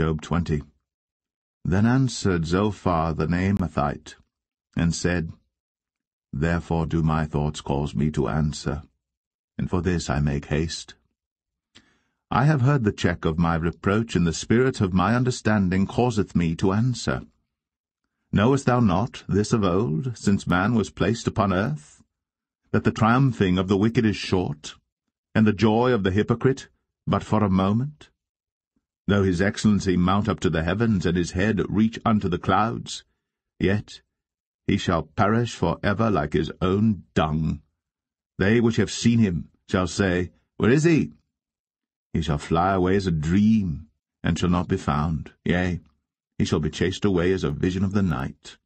Job 20. Then answered Zophar the Naamathite, and said, Therefore do my thoughts cause me to answer, and for this I make haste. I have heard the check of my reproach, and the spirit of my understanding causeth me to answer. Knowest thou not this of old, since man was placed upon earth, that the triumphing of the wicked is short, and the joy of the hypocrite but for a moment? Though his excellency mount up to the heavens, and his head reach unto the clouds, yet he shall perish for ever like his own dung. They which have seen him shall say, Where is he? He shall fly away as a dream, and shall not be found. Yea, he shall be chased away as a vision of the night.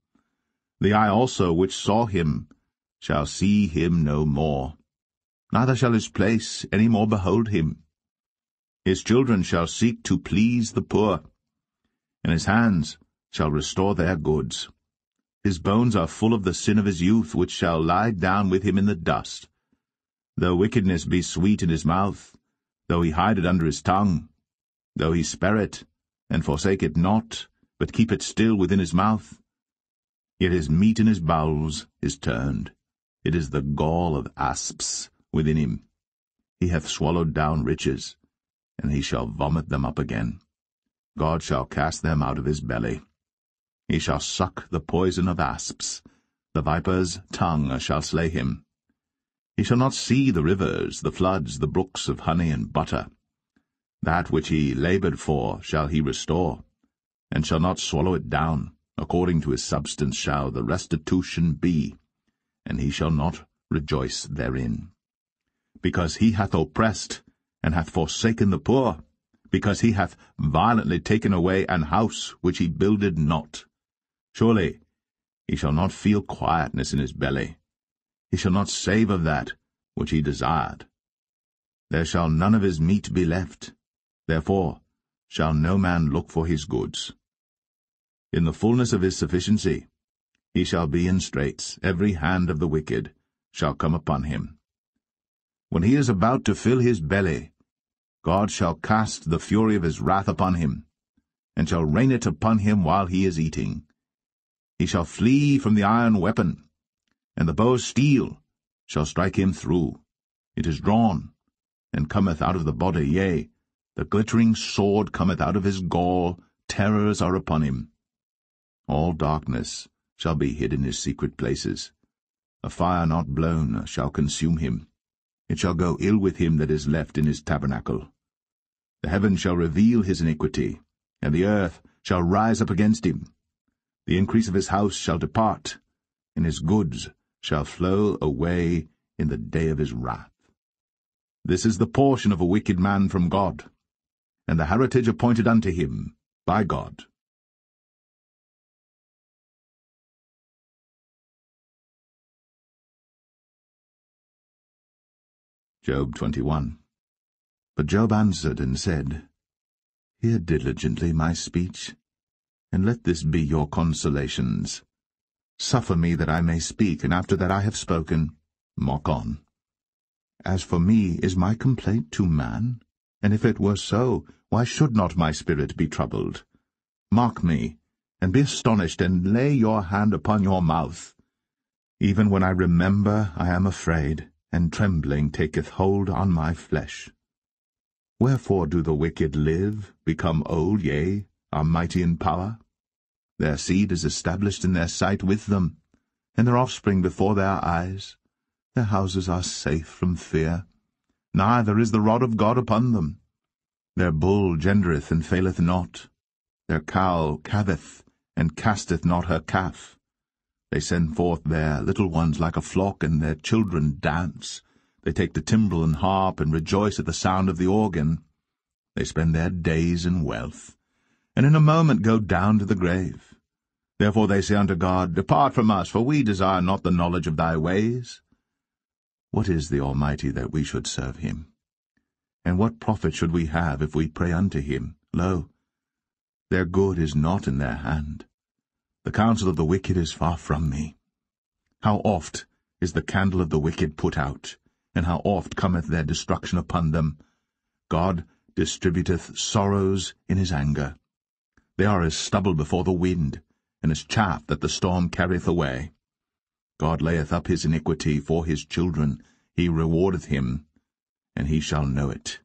The eye also which saw him shall see him no more, neither shall his place any more behold him. His children shall seek to please the poor, and his hands shall restore their goods. His bones are full of the sin of his youth, which shall lie down with him in the dust. Though wickedness be sweet in his mouth, though he hide it under his tongue, though he spare it, and forsake it not, but keep it still within his mouth, yet his meat in his bowels is turned. It is the gall of asps within him. He hath swallowed down riches, and he shall vomit them up again. God shall cast them out of his belly. He shall suck the poison of asps. The viper's tongue shall slay him. He shall not see the rivers, the floods, the brooks of honey and butter. That which he laboured for shall he restore, and shall not swallow it down. According to his substance shall the restitution be, and he shall not rejoice therein. Because he hath oppressed, and hath forsaken the poor, because he hath violently taken away an house which he builded not. Surely he shall not feel quietness in his belly. He shall not save of that which he desired. There shall none of his meat be left. Therefore shall no man look for his goods. In the fullness of his sufficiency he shall be in straits. Every hand of the wicked shall come upon him. When he is about to fill his belly, God shall cast the fury of his wrath upon him, and shall rain it upon him while he is eating. He shall flee from the iron weapon, and the bow of steel shall strike him through. It is drawn, and cometh out of the body, yea, the glittering sword cometh out of his gall, terrors are upon him. All darkness shall be hid in his secret places. A fire not blown shall consume him. It shall go ill with him that is left in his tabernacle. The heaven shall reveal his iniquity, and the earth shall rise up against him. The increase of his house shall depart, and his goods shall flow away in the day of his wrath. This is the portion of a wicked man from God, and the heritage appointed unto him by God. Job 21. But Job answered and said, Hear diligently my speech, and let this be your consolations. Suffer me that I may speak, and after that I have spoken, mock on. As for me, is my complaint to man? And if it were so, why should not my spirit be troubled? Mock me, and be astonished, and lay your hand upon your mouth. Even when I remember, I am afraid, and trembling taketh hold on my flesh. Wherefore do the wicked live, become old, yea, are mighty in power? Their seed is established in their sight with them, and their offspring before their eyes. Their houses are safe from fear, neither is the rod of God upon them. Their bull gendereth and faileth not. Their cow calveth, and casteth not her calf. They send forth their little ones like a flock, and their children dance. They take the timbrel and harp, and rejoice at the sound of the organ. They spend their days in wealth, and in a moment go down to the grave. Therefore they say unto God, Depart from us, for we desire not the knowledge of thy ways. What is the Almighty that we should serve him? And what profit should we have if we pray unto him? Lo, their good is not in their hand. The counsel of the wicked is far from me. How oft is the candle of the wicked put out, and how oft cometh their destruction upon them! God distributeth sorrows in his anger. They are as stubble before the wind, and as chaff that the storm carrieth away. God layeth up his iniquity for his children, he rewardeth him, and he shall know it.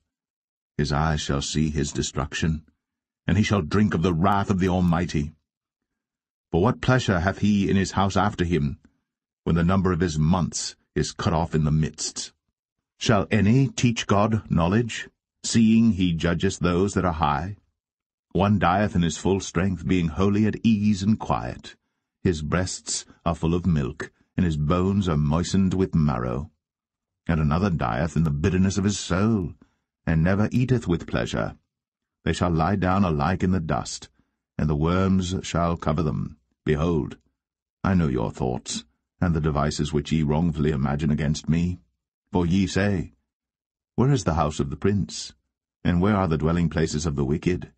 His eyes shall see his destruction, and he shall drink of the wrath of the Almighty. For what pleasure hath he in his house after him, when the number of his months is cut off in the midst? Shall any teach God knowledge, seeing he judgeth those that are high? One dieth in his full strength, being wholly at ease and quiet. His breasts are full of milk, and his bones are moistened with marrow. And another dieth in the bitterness of his soul, and never eateth with pleasure. They shall lie down alike in the dust, and the worms shall cover them. Behold, I know your thoughts, and the devices which ye wrongfully imagine against me. For ye say, Where is the house of the prince? And where are the dwelling places of the wicked?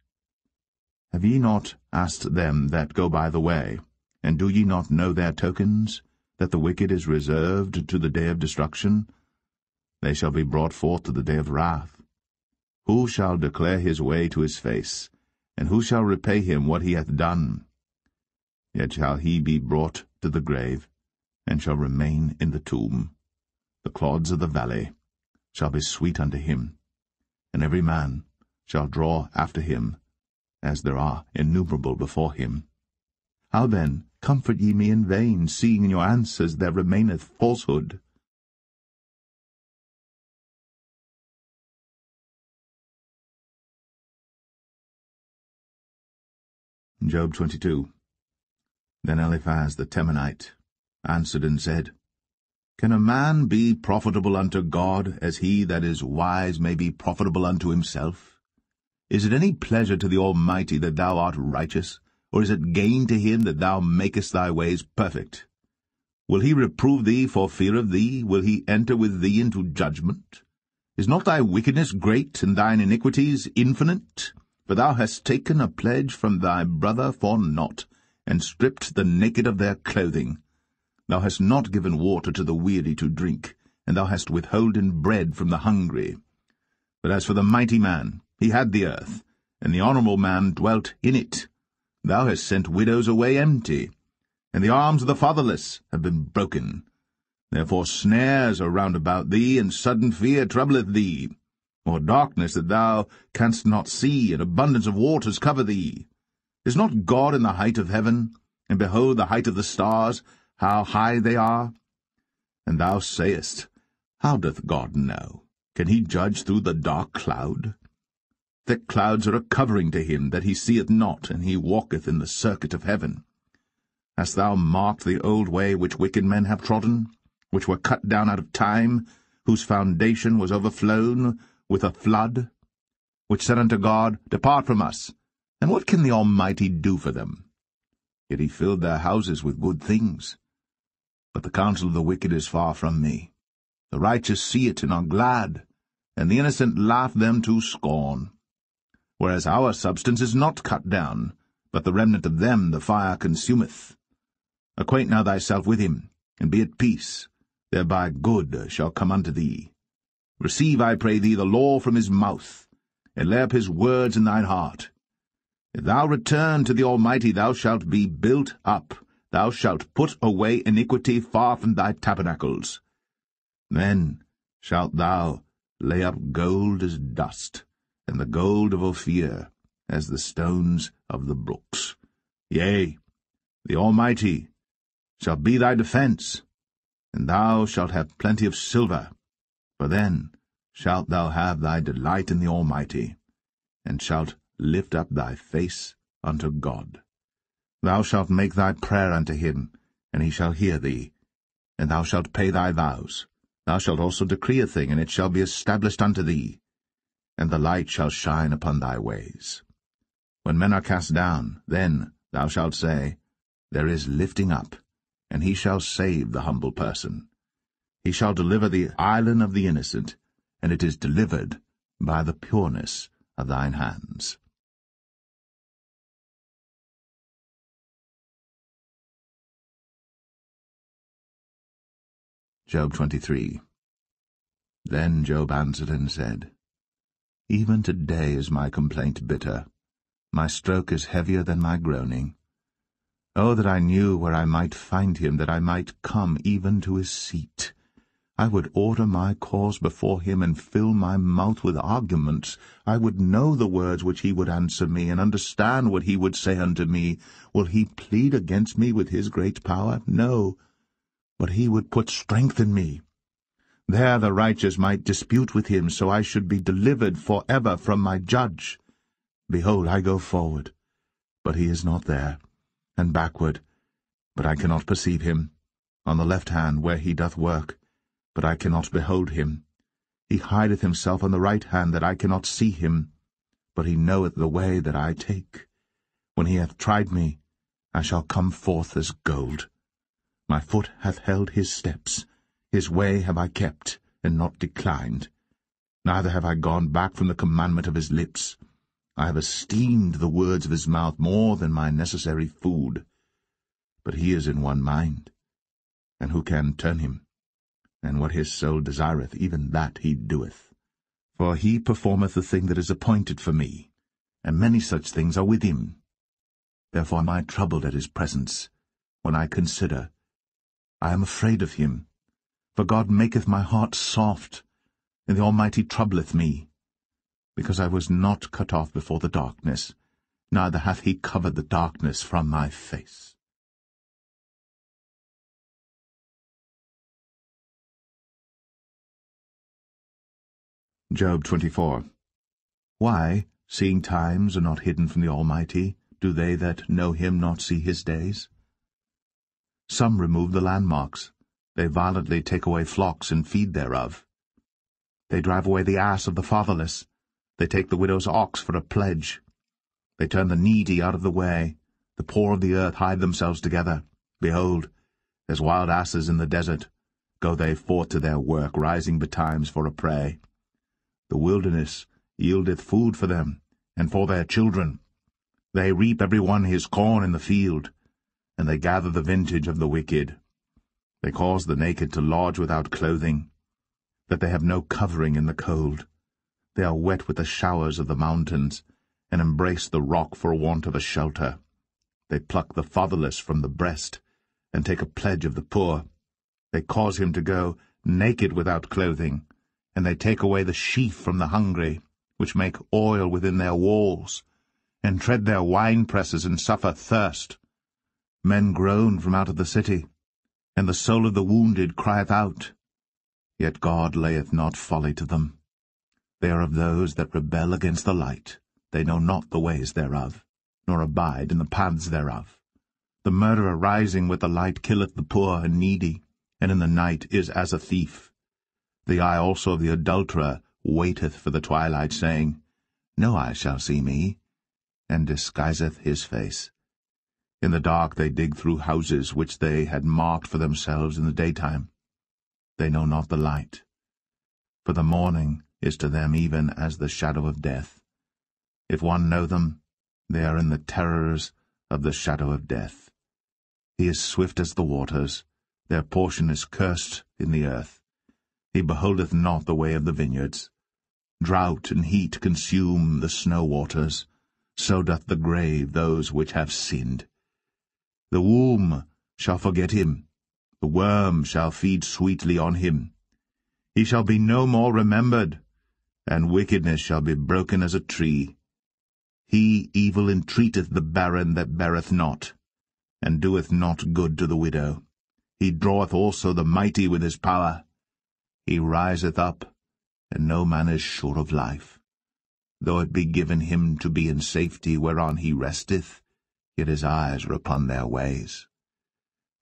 Have ye not asked them that go by the way, and do ye not know their tokens, that the wicked is reserved to the day of destruction? They shall be brought forth to the day of wrath. Who shall declare his way to his face, and who shall repay him what he hath done? Yet shall he be brought to the grave, and shall remain in the tomb. The clods of the valley shall be sweet unto him, and every man shall draw after him, as there are innumerable before him. How then comfort ye me in vain, seeing in your answers there remaineth falsehood? Job 22. Then Eliphaz the Temanite answered and said, Can a man be profitable unto God, as he that is wise may be profitable unto himself? Is it any pleasure to the Almighty that thou art righteous, or is it gain to him that thou makest thy ways perfect? Will he reprove thee for fear of thee? Will he enter with thee into judgment? Is not thy wickedness great, and thine iniquities infinite? For thou hast taken a pledge from thy brother for naught, and stripped the naked of their clothing. Thou hast not given water to the weary to drink, and thou hast withholden bread from the hungry. But as for the mighty man, he had the earth, and the honourable man dwelt in it. Thou hast sent widows away empty, and the arms of the fatherless have been broken. Therefore snares are round about thee, and sudden fear troubleth thee. Or darkness that thou canst not see, and abundance of waters cover thee. Is not God in the height of heaven? And behold the height of the stars, how high they are? And thou sayest, How doth God know? Can he judge through the dark cloud? Thick clouds are a covering to him, that he seeth not, and he walketh in the circuit of heaven. Hast thou marked the old way which wicked men have trodden, which were cut down out of time, whose foundation was overflown with a flood, which said unto God, Depart from us, and what can the Almighty do for them? Yet he filled their houses with good things. But the counsel of the wicked is far from me. The righteous see it and are glad, and the innocent laugh them to scorn. Whereas our substance is not cut down, but the remnant of them the fire consumeth. Acquaint now thyself with him, and be at peace, thereby good shall come unto thee. Receive, I pray thee, the law from his mouth, and lay up his words in thine heart. If thou return to the Almighty, thou shalt be built up. Thou shalt put away iniquity far from thy tabernacles. Then shalt thou lay up gold as dust, and the gold of Ophir as the stones of the brooks. Yea, the Almighty shall be thy defence, and thou shalt have plenty of silver. For then shalt thou have thy delight in the Almighty, and shalt lift up thy face unto God. Thou shalt make thy prayer unto him, and he shall hear thee, and thou shalt pay thy vows. Thou shalt also decree a thing, and it shall be established unto thee, and the light shall shine upon thy ways. When men are cast down, then thou shalt say, There is lifting up, and he shall save the humble person. He shall deliver the island of the innocent, and it is delivered by the pureness of thine hands. Job 23. Then Job answered and said, Even today is my complaint bitter. My stroke is heavier than my groaning. Oh, that I knew where I might find him, that I might come even to his seat. I would order my cause before him, and fill my mouth with arguments. I would know the words which he would answer me, and understand what he would say unto me. Will he plead against me with his great power? No, but he would put strength in me. There the righteous might dispute with him, so I should be delivered for ever from my judge. Behold, I go forward, but he is not there, and backward, but I cannot perceive him, on the left hand where he doth work, but I cannot behold him. He hideth himself on the right hand, that I cannot see him, but he knoweth the way that I take. When he hath tried me, I shall come forth as gold. My foot hath held his steps, his way have I kept, and not declined. Neither have I gone back from the commandment of his lips. I have esteemed the words of his mouth more than my necessary food. But he is in one mind, and who can turn him? And what his soul desireth, even that he doeth. For he performeth the thing that is appointed for me, and many such things are with him. Therefore am I troubled at his presence. When I consider, I am afraid of him. For God maketh my heart soft, and the Almighty troubleth me. Because I was not cut off before the darkness, neither hath he covered the darkness from my face. Job 24. Why, seeing times are not hidden from the Almighty, do they that know him not see his days? Some remove the landmarks. They violently take away flocks and feed thereof. They drive away the ass of the fatherless. They take the widow's ox for a pledge. They turn the needy out of the way. The poor of the earth hide themselves together. Behold, as wild asses in the desert, go they forth to their work, rising betimes for a prey. The wilderness yieldeth food for them, and for their children. They reap every one his corn in the field, and they gather the vintage of the wicked. They cause the naked to lodge without clothing, that they have no covering in the cold. They are wet with the showers of the mountains, and embrace the rock for want of a shelter. They pluck the fatherless from the breast, and take a pledge of the poor. They cause him to go naked without clothing, and they take away the sheaf from the hungry, which make oil within their walls, and tread their winepresses, and suffer thirst. Men groan from out of the city, and the soul of the wounded crieth out. Yet God layeth not folly to them. They are of those that rebel against the light. They know not the ways thereof, nor abide in the paths thereof. The murderer rising with the light killeth the poor and needy, and in the night is as a thief. The eye also of the adulterer waiteth for the twilight, saying, No eye shall see me, and disguiseth his face. In the dark they dig through houses which they had marked for themselves in the daytime. They know not the light. For the morning is to them even as the shadow of death. If one know them, they are in the terrors of the shadow of death. He is swift as the waters. Their portion is cursed in the earth. He beholdeth not the way of the vineyards. Drought and heat consume the snow waters. So doth the grave those which have sinned. The womb shall forget him. The worm shall feed sweetly on him. He shall be no more remembered, and wickedness shall be broken as a tree. He evil entreateth the barren that beareth not, and doeth not good to the widow. He draweth also the mighty with his power. He riseth up, and no man is sure of life. Though it be given him to be in safety whereon he resteth, yet his eyes are upon their ways.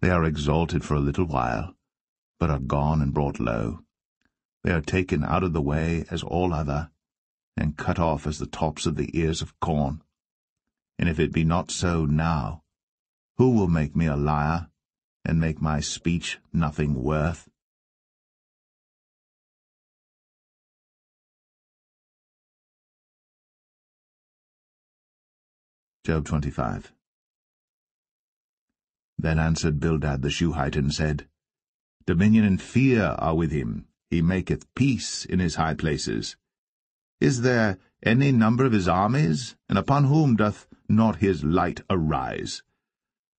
They are exalted for a little while, but are gone and brought low. They are taken out of the way as all other, and cut off as the tops of the ears of corn. And if it be not so now, who will make me a liar, and make my speech nothing worth? Job 25. Then answered Bildad the Shuhite, and said, Dominion and fear are with him. He maketh peace in his high places. Is there any number of his armies? And upon whom doth not his light arise?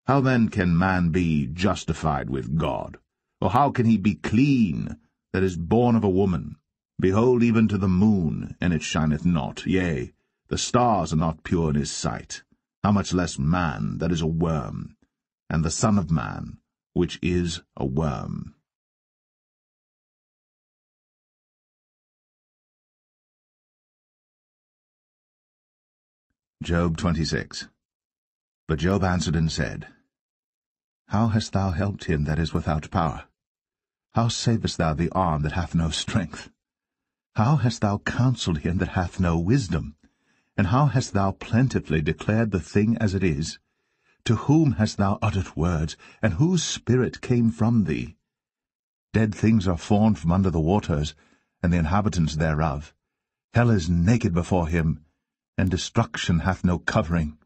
How then can man be justified with God? Or how can he be clean that is born of a woman? Behold, even to the moon, and it shineth not, yea, the stars are not pure in his sight. How much less man that is a worm, and the Son of Man, which is a worm. Job 26. But Job answered and said, How hast thou helped him that is without power? How savest thou the arm that hath no strength? How hast thou counselled him that hath no wisdom? And how hast thou plentifully declared the thing as it is? To whom hast thou uttered words, and whose spirit came from thee? Dead things are formed from under the waters, and the inhabitants thereof. Hell is naked before him, and destruction hath no covering.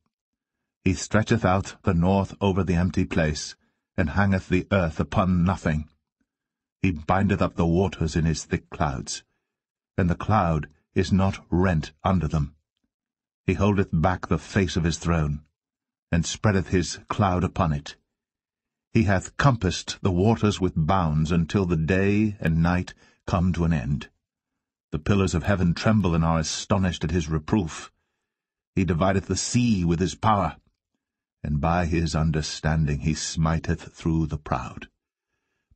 He stretcheth out the north over the empty place, and hangeth the earth upon nothing. He bindeth up the waters in his thick clouds, and the cloud is not rent under them. He holdeth back the face of his throne, and spreadeth his cloud upon it. He hath compassed the waters with bounds until the day and night come to an end. The pillars of heaven tremble and are astonished at his reproof. He divideth the sea with his power, and by his understanding he smiteth through the proud.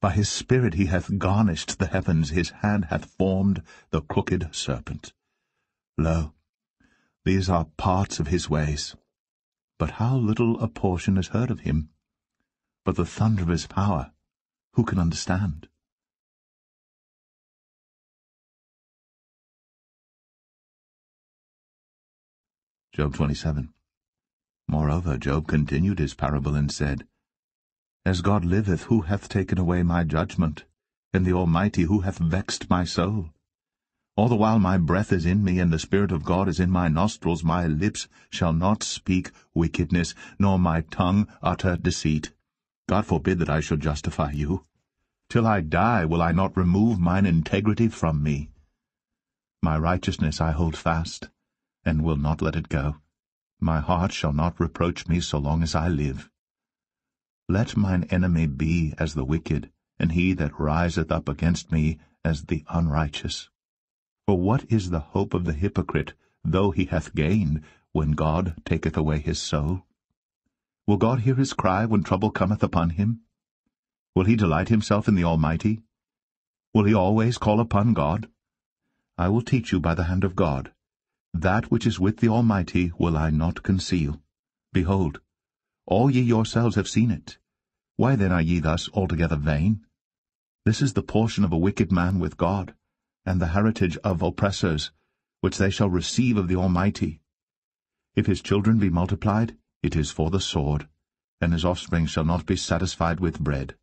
By his spirit he hath garnished the heavens, his hand hath formed the crooked serpent. Lo, these are parts of his ways, but how little a portion is heard of him. But the thunder of his power, who can understand? Job 27. Moreover, Job continued his parable and said, As God liveth, who hath taken away my judgment, and the Almighty, who hath vexed my soul? All the while my breath is in me, and the Spirit of God is in my nostrils, my lips shall not speak wickedness, nor my tongue utter deceit. God forbid that I should justify you. Till I die will I not remove mine integrity from me. My righteousness I hold fast, and will not let it go. My heart shall not reproach me so long as I live. Let mine enemy be as the wicked, and he that riseth up against me as the unrighteous. For what is the hope of the hypocrite, though he hath gained, when God taketh away his soul? Will God hear his cry when trouble cometh upon him? Will he delight himself in the Almighty? Will he always call upon God? I will teach you by the hand of God. That which is with the Almighty will I not conceal. Behold, all ye yourselves have seen it. Why then are ye thus altogether vain? This is the portion of a wicked man with God, and the heritage of oppressors, which they shall receive of the Almighty. If his children be multiplied, it is for the sword, and his offspring shall not be satisfied with bread.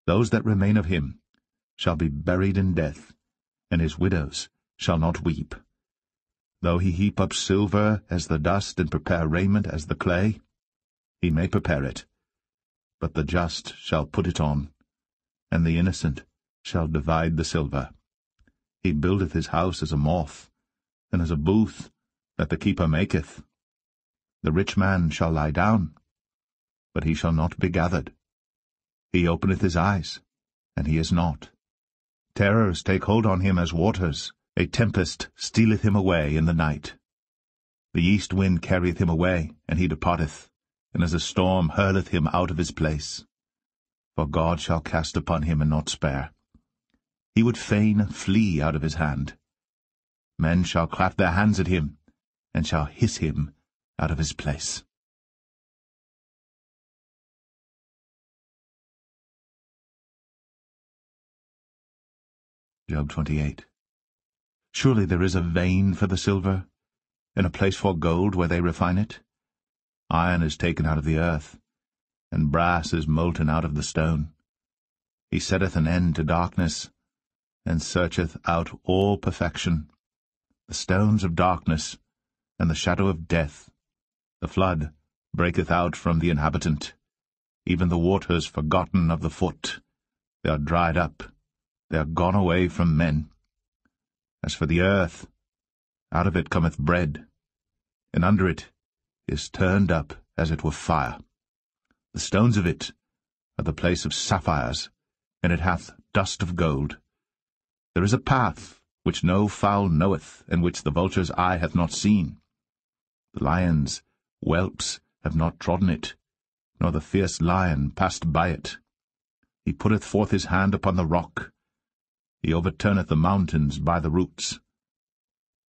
Those that remain of him shall be buried in death, and his widows shall not weep. Though he heap up silver as the dust, and prepare raiment as the clay, he may prepare it, but the just shall put it on, and the innocent shall divide the silver. He buildeth his house as a moth, and as a booth that the keeper maketh. The rich man shall lie down, but he shall not be gathered. He openeth his eyes, and he is not. Terrors take hold on him as waters. A tempest stealeth him away in the night. The east wind carrieth him away, and he departeth, and as a storm hurleth him out of his place. For God shall cast upon him and not spare. He would fain flee out of his hand. Men shall clap their hands at him, and shall hiss him out of his place. Job 28. Surely there is a vein for the silver, and a place for gold where they refine it. Iron is taken out of the earth, and brass is molten out of the stone. He setteth an end to darkness, and searcheth out all perfection. The stones of darkness, and the shadow of death. The flood breaketh out from the inhabitant, even the waters forgotten of the foot. They are dried up, they are gone away from men. As for the earth, Out of it cometh bread, and under it is turned up as it were fire. The stones of it are the place of sapphires, and it hath dust of gold. There is a path which no fowl knoweth, and which the vulture's eye hath not seen. The lion's whelps have not trodden it, nor the fierce lion passed by it. He putteth forth his hand upon the rock. He overturneth the mountains by the roots.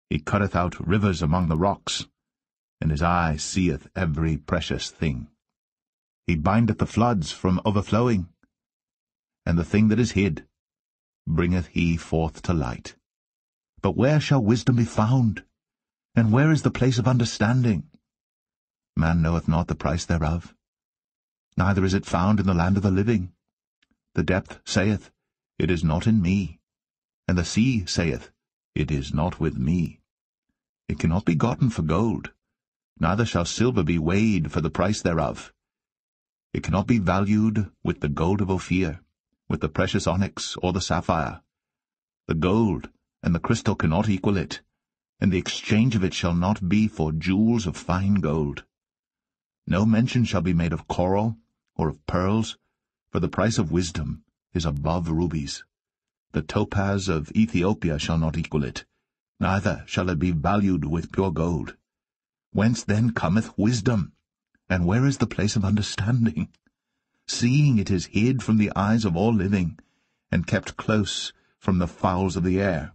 He cutteth out rivers among the rocks, and his eye seeth every precious thing. He bindeth the floods from overflowing, and the thing that is hid bringeth he forth to light. But where shall wisdom be found? And where is the place of understanding? Man knoweth not the price thereof, neither is it found in the land of the living. The depth saith, It is not in me, and the sea saith, It is not with me. It cannot be gotten for gold, neither shall silver be weighed for the price thereof. It cannot be valued with the gold of Ophir, with the precious onyx or the sapphire. The gold and the crystal cannot equal it, and the exchange of it shall not be for jewels of fine gold. No mention shall be made of coral or of pearls, for the price of wisdom is above rubies. The topaz of Ethiopia shall not equal it, neither shall it be valued with pure gold. Whence then cometh wisdom? And where is the place of understanding? Seeing it is hid from the eyes of all living, and kept close from the fowls of the air.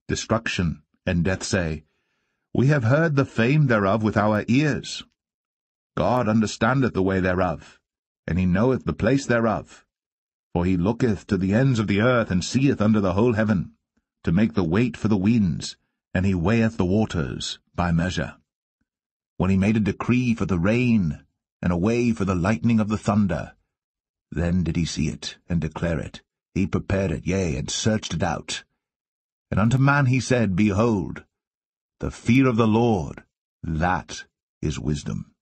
Destruction and death say, We have heard the fame thereof with our ears. God understandeth the way thereof, and he knoweth the place thereof. For he looketh to the ends of the earth, and seeth under the whole heaven, to make the weight for the winds, and he weigheth the waters by measure. When he made a decree for the rain, and a way for the lightning of the thunder, then did he see it, and declare it. He prepared it, yea, and searched it out. And unto man he said, Behold, the fear of the Lord, that is wisdom,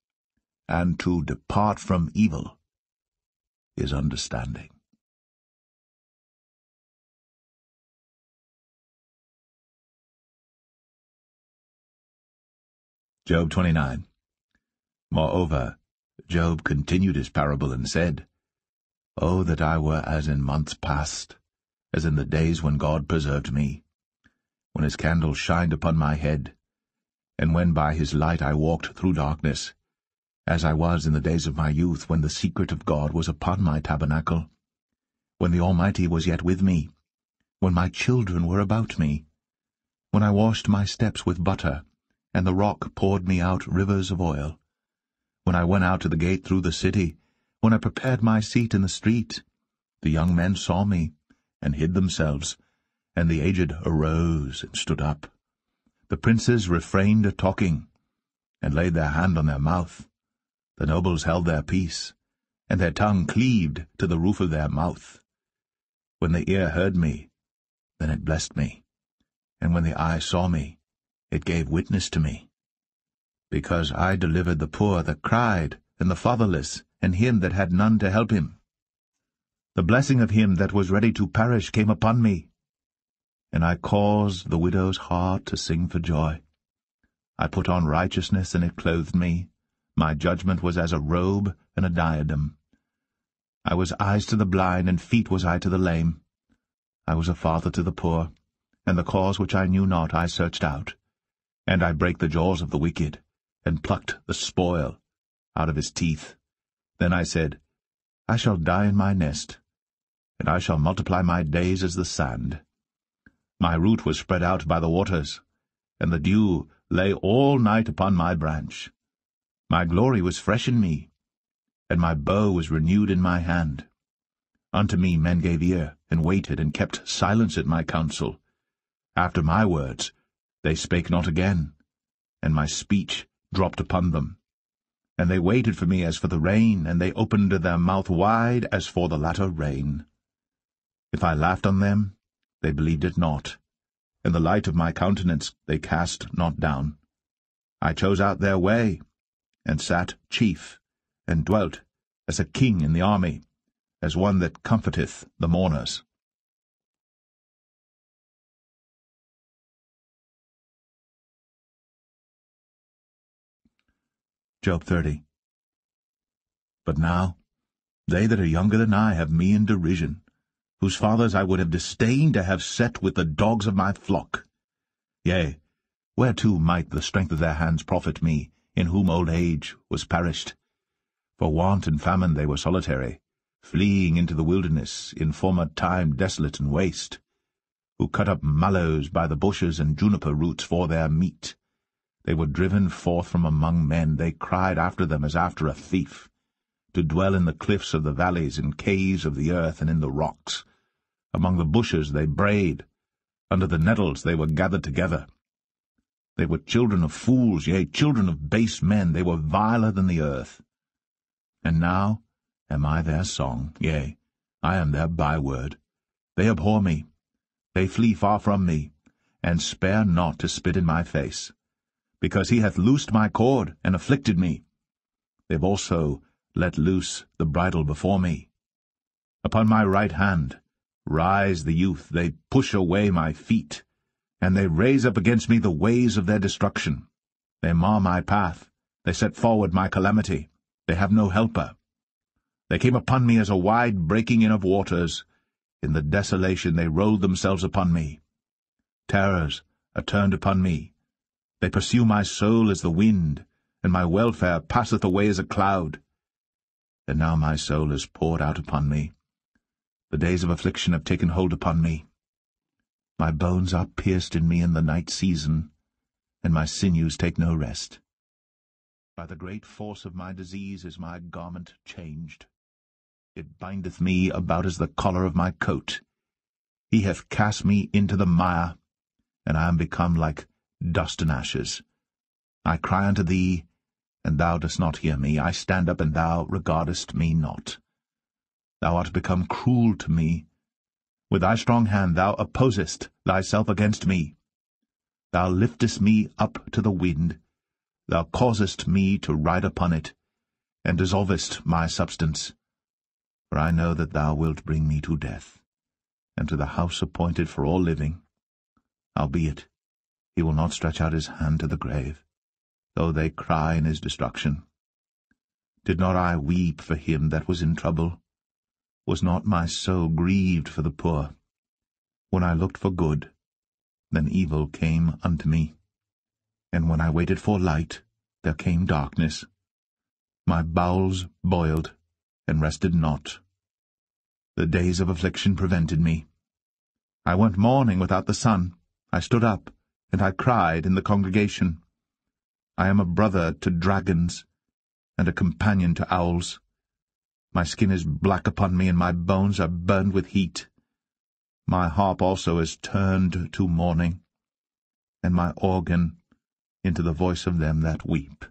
and to depart from evil is understanding. Job 29. Moreover, Job continued his parable and said, O that I were as in months past, as in the days when God preserved me, when his candle shined upon my head, and when by his light I walked through darkness, as I was in the days of my youth, when the secret of God was upon my tabernacle, when the Almighty was yet with me, when my children were about me, when I washed my steps with butter, and the rock poured me out rivers of oil, when I went out to the gate through the city, when I prepared my seat in the street. The young men saw me, and hid themselves, and the aged arose and stood up. The princes refrained talking, and laid their hand on their mouth. The nobles held their peace, and their tongue cleaved to the roof of their mouth. When the ear heard me, then it blessed me, and when the eye saw me, it gave witness to me. Because I delivered the poor that cried, and the fatherless, and him that had none to help him. The blessing of him that was ready to perish came upon me, and I caused the widow's heart to sing for joy. I put on righteousness, and it clothed me. My judgment was as a robe and a diadem. I was eyes to the blind, and feet was I to the lame. I was a father to the poor, and the cause which I knew not I searched out. And I brake the jaws of the wicked, and plucked the spoil out of his teeth. Then I said, I shall die in my nest, and I shall multiply my days as the sand. My root was spread out by the waters, and the dew lay all night upon my branch. My glory was fresh in me, and my bow was renewed in my hand. Unto me men gave ear, and waited, and kept silence at my counsel. After my words they spake not again, and my speech dropped upon them. And they waited for me as for the rain, and they opened their mouth wide as for the latter rain. If I laughed on them, they believed it not, and the light of my countenance they cast not down. I chose out their way, and sat chief, and dwelt as a king in the army, as one that comforteth the mourners. Job 30. But now they that are younger than I have me in derision, whose fathers I would have disdained to have set with the dogs of my flock. Yea, whereto might the strength of their hands profit me, in whom old age was perished? For want and famine they were solitary, fleeing into the wilderness, in former time desolate and waste, who cut up mallows by the bushes and juniper roots for their meat. They were driven forth from among men, they cried after them as after a thief, to dwell in the cliffs of the valleys, in caves of the earth, and in the rocks. Among the bushes they brayed, under the nettles they were gathered together. They were children of fools, yea, children of base men, they were viler than the earth. And now am I their song, yea, I am their byword. They abhor me, they flee far from me, and spare not to spit in my face, because he hath loosed my cord, and afflicted me. They've also let loose the bridle before me. Upon my right hand rise the youth, they push away my feet, and they raise up against me the ways of their destruction. They mar my path, they set forward my calamity, they have no helper. They came upon me as a wide breaking in of waters. In the desolation they rolled themselves upon me. Terrors are turned upon me. They pursue my soul as the wind, and my welfare passeth away as a cloud. And now my soul is poured out upon me. The days of affliction have taken hold upon me. My bones are pierced in me in the night season, and my sinews take no rest. By the great force of my disease is my garment changed. It bindeth me about as the collar of my coat. He hath cast me into the mire, and I am become like dust and ashes. I cry unto thee, and thou dost not hear me. I stand up, and thou regardest me not. Thou art become cruel to me. With thy strong hand thou opposest thyself against me. Thou liftest me up to the wind. Thou causest me to ride upon it, and dissolvest my substance. For I know that thou wilt bring me to death, and to the house appointed for all living. Howbeit, he will not stretch out his hand to the grave, though they cry in his destruction. Did not I weep for him that was in trouble? Was not my soul grieved for the poor? When I looked for good, then evil came unto me. And when I waited for light, there came darkness. My bowels boiled, and rested not. The days of affliction prevented me. I went mourning without the sun. I stood up, and I cried in the congregation. I am a brother to dragons, and a companion to owls. My skin is black upon me, and my bones are burned with heat. My harp also is turned to mourning, and my organ into the voice of them that weep.